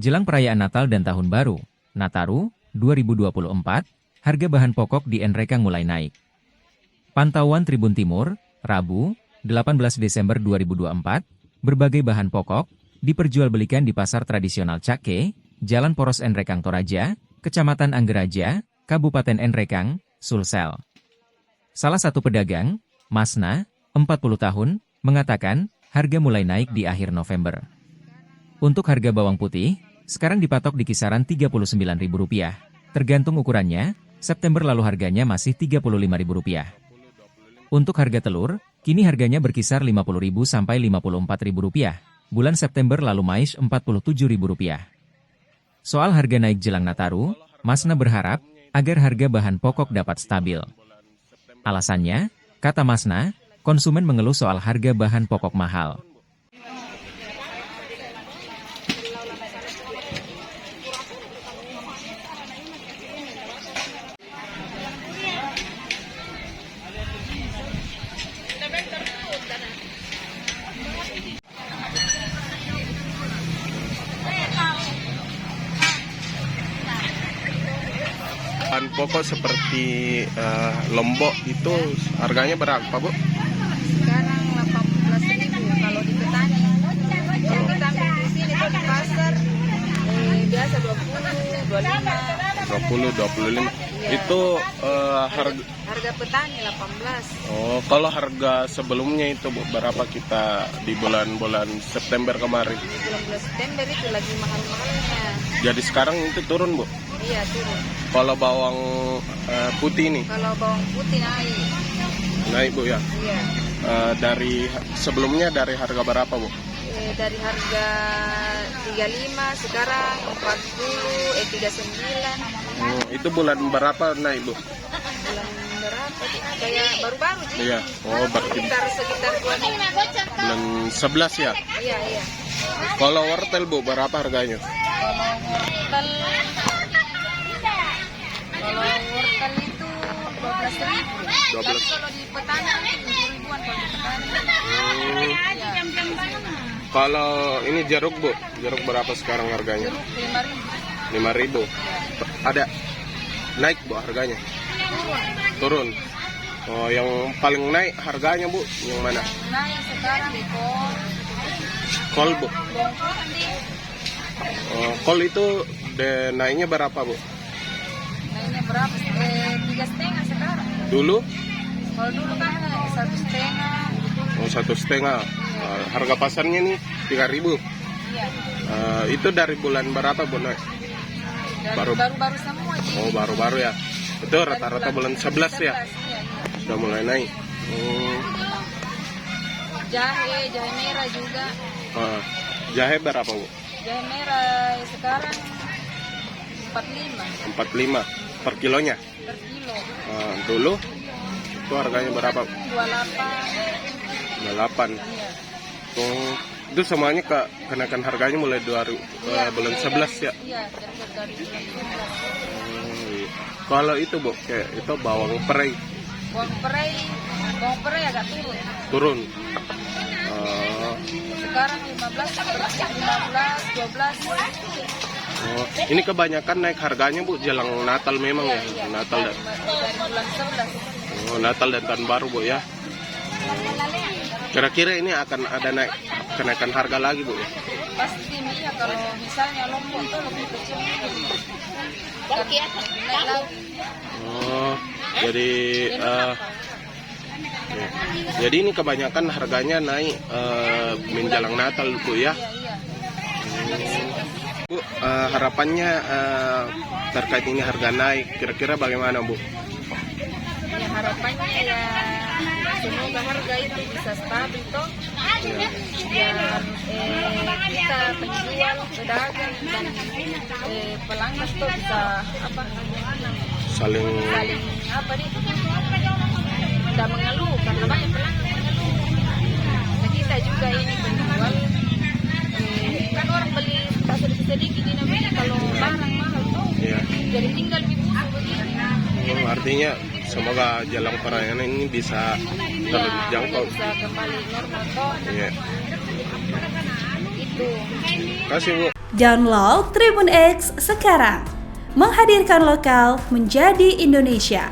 Jelang perayaan Natal dan Tahun Baru, Nataru, 2024, harga bahan pokok di Nrekang mulai naik. Pantauan Tribun Timur, Rabu, 18 Desember 2024, berbagai bahan pokok diperjualbelikan di pasar tradisional Cake, Jalan Poros Nrekang Toraja, Kecamatan Anggeraja, Kabupaten Nrekang, Sulsel. Salah satu pedagang, Masna, 40 tahun, mengatakan harga mulai naik di akhir November. Untuk harga bawang putih, sekarang dipatok di kisaran Rp39.000. Tergantung ukurannya, September lalu harganya masih Rp35.000. Untuk harga telur, kini harganya berkisar Rp50.000 sampai Rp54.000. Bulan September lalu mais Rp47.000. Soal harga naik jelang Nataru, Masna berharap agar harga bahan pokok dapat stabil. Alasannya, kata Masna, konsumen mengeluh soal harga bahan pokok mahal. Bahan pokok seperti lombok itu harganya berapa, Bu? Sekarang 18.000 kalau di petani. Kalau kita ambil di sini kalau di pasar biasa 20, 25. 25. Iya. Itu Harga petani 18. Oh, kalau harga sebelumnya itu, Bu, berapa kita di bulan-bulan September kemarin? Di bulan September itu lagi mahal-mahalnya. Jadi sekarang itu turun, Bu? Iya, turun. Kalau bawang putih nih Kalau bawang putih naik, Bu, ya? iya. Dari sebelumnya dari harga berapa, Bu? Dari harga 35 sekarang 39. Itu bulan berapa naik, Bu? Bulan berapa? Kayak baru-baru sih. Iya. Oh, berarti Sekitar 2 minggu. bulan 11 ya? Iya, iya. Kalau wortel, Bu, berapa harganya? Kalau wortel itu 12.000. 12. Kalau di petani 7.000-an kalau di petani. Kalau ini jeruk, Bu, jeruk berapa sekarang harganya? Jeruk 5.000. 5.000. Ada naik, Bu, harganya? Turun. Oh, yang paling naik harganya, Bu, yang mana? Naik sekarang di Kol, Bu. bawang putih. Oh, kol itu naiknya berapa, Bu? Naiknya berapa? 3,5 sekarang. Dulu? Kalau dulu kan 1,5. Oh, 1,5. Harga pasarnya nih 3.000. Iya. Itu dari bulan berapa, Bu, naik? Baru-baru semua. Oh, baru-baru ya. Itu rata-rata bulan 11 ya? Iya, iya. Sudah mulai naik. Jahe merah juga. Jahe berapa, Bu? Jahe merah sekarang 45 45 per kilonya. per kilo. Dulu itu harganya berapa? 28. 28. Iya. Itu semuanya kenaikan harganya mulai bulan 11 ya? Iya, dari bulan 11. Iya. Kalau itu, Bu, kayak itu bawang prei Bawang prei agak turun. turun. Sekarang 15, 12. Oh, ini kebanyakan naik harganya, Bu, jelang Natal memang ya? Iya. Natal dan Dari bulan 11. Natal dan Tahun Baru, Bu, ya. Kira-kira ini akan ada kenaikan harga lagi, Bu, ya? Pasti iya, kalau misalnya lombok itu lebih kecil. Naik lagi. Oh, jadi jadi ini kebanyakan harganya naik menjelang Natal, Bu, ya. Iya. Bu, harapannya terkait ini harga naik, kira-kira bagaimana, Bu? Ya harapannya ya semoga harga itu bisa stabil toh. Biar kita penjual, pedagang dan pelanggan tuh bisa Saling apa nih? Tidak mengeluh karena banyak pelanggan mengeluh. Nah, kita juga ini penjual kan orang beli tak sedikit ini kalau barang mahal tuh. ya. Jadi tinggal dibuka begini. Artinya semoga jelang perayaan ini bisa terjangkau. Bisa kembali normal toh. Iya. Itu. Kasih, Bu. Download Tribun X sekarang. Menghadirkan lokal menjadi Indonesia.